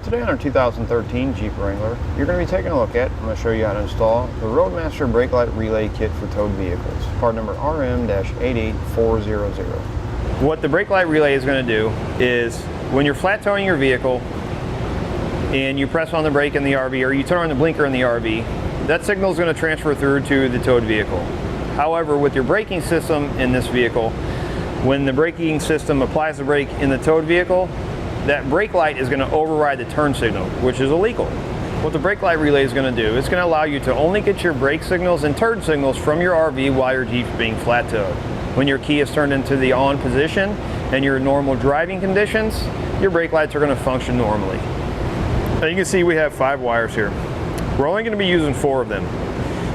Today on our 2013 Jeep Wrangler, you're going to be taking a look at, I'm going to show you how to install the Roadmaster Brake-Lite Relay Kit for towed vehicles, part number RM-88400. What the BrakeLite Relay is going to do is, when you're flat towing your vehicle and you press on the brake in the RV or you turn on the blinker in the RV, that signal is going to transfer through to the towed vehicle. However, with your braking system in this vehicle, when the braking system applies the brake in the towed vehicle, that brake light is going to override the turn signal, which is illegal. What the BrakeLite Relay is going to do, it's going to allow you to only get your brake signals and turn signals from your RV while your Jeep's being flat towed. When your key is turned into the on position and your normal driving conditions, your brake lights are going to function normally. Now you can see we have 5 wires here. We're only going to be using 4 of them.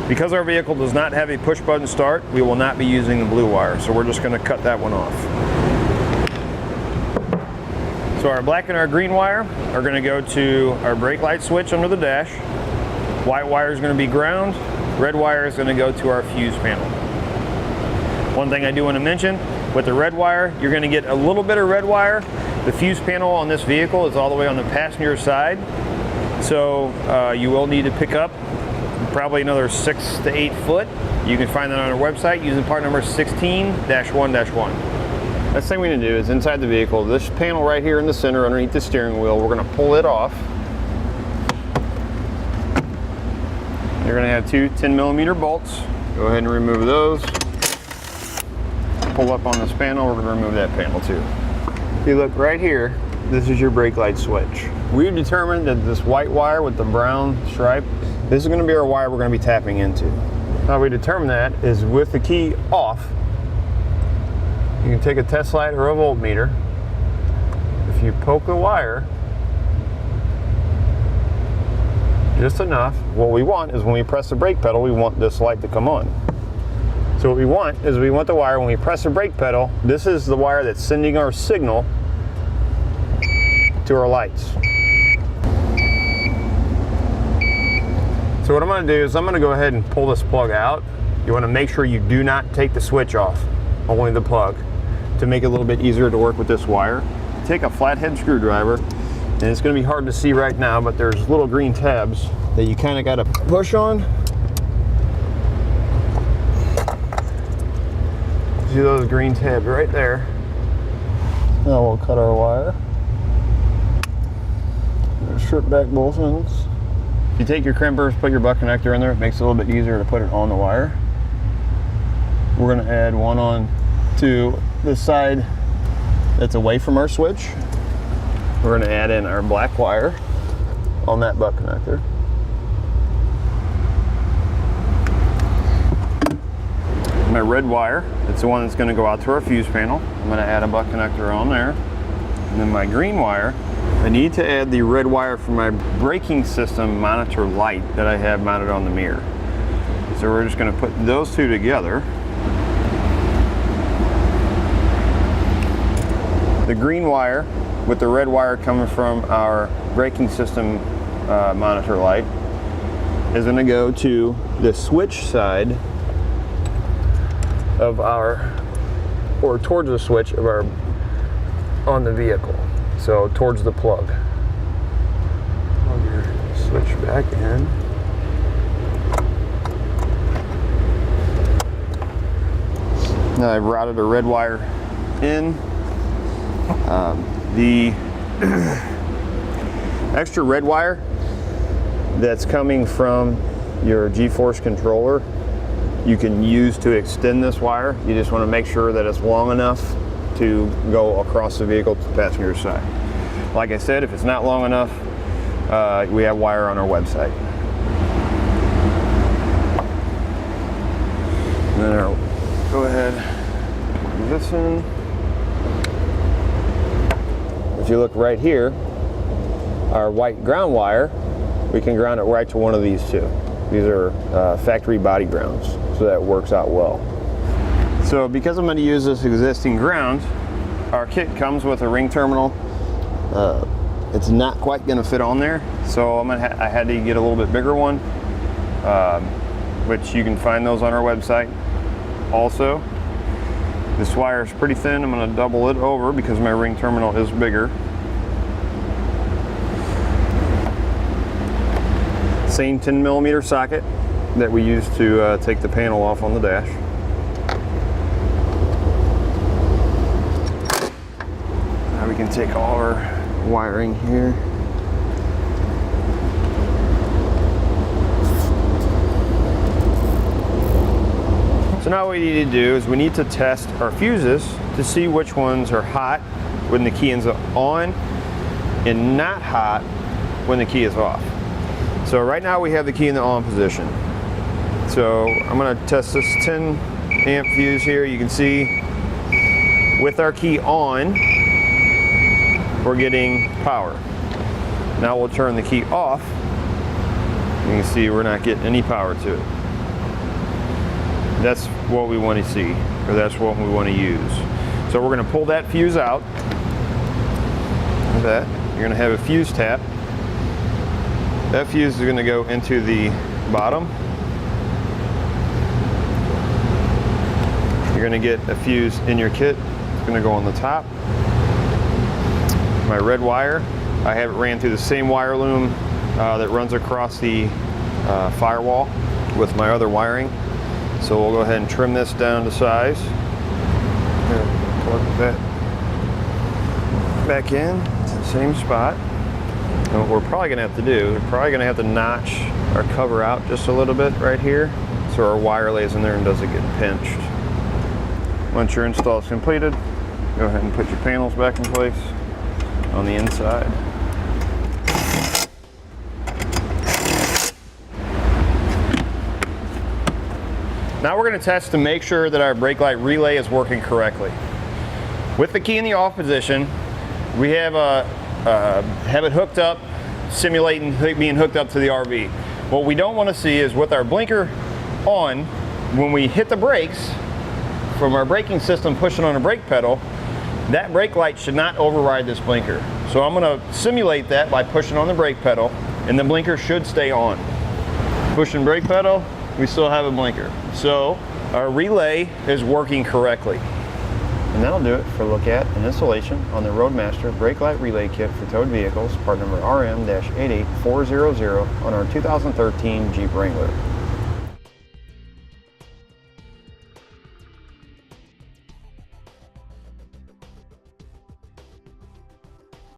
Because our vehicle does not have a push button start, we will not be using the blue wire, so we're just going to cut that one off. So our black and our green wire are going to go to our brake light switch under the dash. White wire is going to be ground. Red wire is going to go to our fuse panel. One thing I do want to mention, with the red wire, you're going to get a little bit of red wire. The fuse panel on this vehicle is all the way on the passenger side. So you will need to pick up probably another 6 to 8 foot. You can find that on our website using part number 16-1-1. Next thing we're going to do is inside the vehicle, this panel right here in the center underneath the steering wheel, we're going to pull it off. You're going to have 2 10mm bolts. Go ahead and remove those. Pull up on this panel, we're going to remove that panel too. If you look right here, this is your brake light switch. We've determined that this white wire with the brown stripe, this is going to be our wire we're going to be tapping into. How we determine that is with the key off, you can take a test light or a voltmeter. If you poke the wire just enough, what we want is when we press the brake pedal, we want this light to come on. So what we want is we want the wire, when we press the brake pedal, this is the wire that's sending our signal to our lights. So what I'm going to do is I'm going to go ahead and pull this plug out. You want to make sure you do not take the switch off, only the plug, to make it a little bit easier to work with this wire. Take a flathead screwdriver, and it's going to be hard to see right now, but there's little green tabs that you kind of got to push on. See those green tabs right there? Now we'll cut our wire. Strip back both ends. If you take your crimpers, put your butt connector in there, it makes it a little bit easier to put it on the wire. We're going to add one on to this side that's away from our switch. We're going to add in our black wire on that butt connector. My red wire, it's the one that's going to go out to our fuse panel. I'm going to add a butt connector on there. And then my green wire, I need to add the red wire for my braking system monitor light that I have mounted on the mirror. So we're just going to put those two together. The green wire with the red wire coming from our braking system monitor light is going to go to the switch side of our, or towards the switch of our, on the vehicle. So towards the plug. Plug your switch back in. Now I've routed a red wire in. The extra red wire that's coming from your G-force controller, you can use to extend this wire. You just want to make sure that it's long enough to go across the vehicle to the passenger side. Like I said, if it's not long enough, we have wire on our website. And then I'll go ahead and put this in. If you look right here, our white ground wire, we can ground it right to one of these two. These are factory body grounds, so that works out well. So because I'm going to use this existing ground, our kit comes with a ring terminal. It's not quite going to fit on there, so I had to get a little bit bigger one, which you can find those on our website also. This wire is pretty thin. I'm going to double it over because my ring terminal is bigger. Same 10mm socket that we use to take the panel off on the dash. Now we can take all our wiring here. So now what we need to do is we need to test our fuses to see which ones are hot when the key is on and not hot when the key is off. So right now we have the key in the on position. So I'm going to test this 10 amp fuse here. You can see with our key on, we're getting power. Now we'll turn the key off. You can see we're not getting any power to it. That's what we want to see, or that's what we want to use. So we're going to pull that fuse out. Like that. You're going to have a fuse tap. That fuse is going to go into the bottom. You're going to get a fuse in your kit. It's going to go on the top. My red wire, I have it ran through the same wire loom that runs across the firewall with my other wiring. So we'll go ahead and trim this down to size. Plug that back in to the same spot. And what we're probably gonna have to do, we're probably gonna have to notch our cover out just a little bit right here so our wire lays in there and doesn't get pinched. Once your install is completed, go ahead and put your panels back in place on the inside. Now we're going to test to make sure that our BrakeLite relay is working correctly. With the key in the off position, we have it hooked up, simulating being hooked up to the RV. What we don't want to see is with our blinker on, when we hit the brakes, from our braking system pushing on a brake pedal, that brake light should not override this blinker. So I'm going to simulate that by pushing on the brake pedal, and the blinker should stay on. Pushing brake pedal, we still have a blinker. So our relay is working correctly. And that'll do it for a look at and installation on the Roadmaster Brake-Lite Relay Kit for towed vehicles, part number RM-88400 on our 2013 Jeep Wrangler.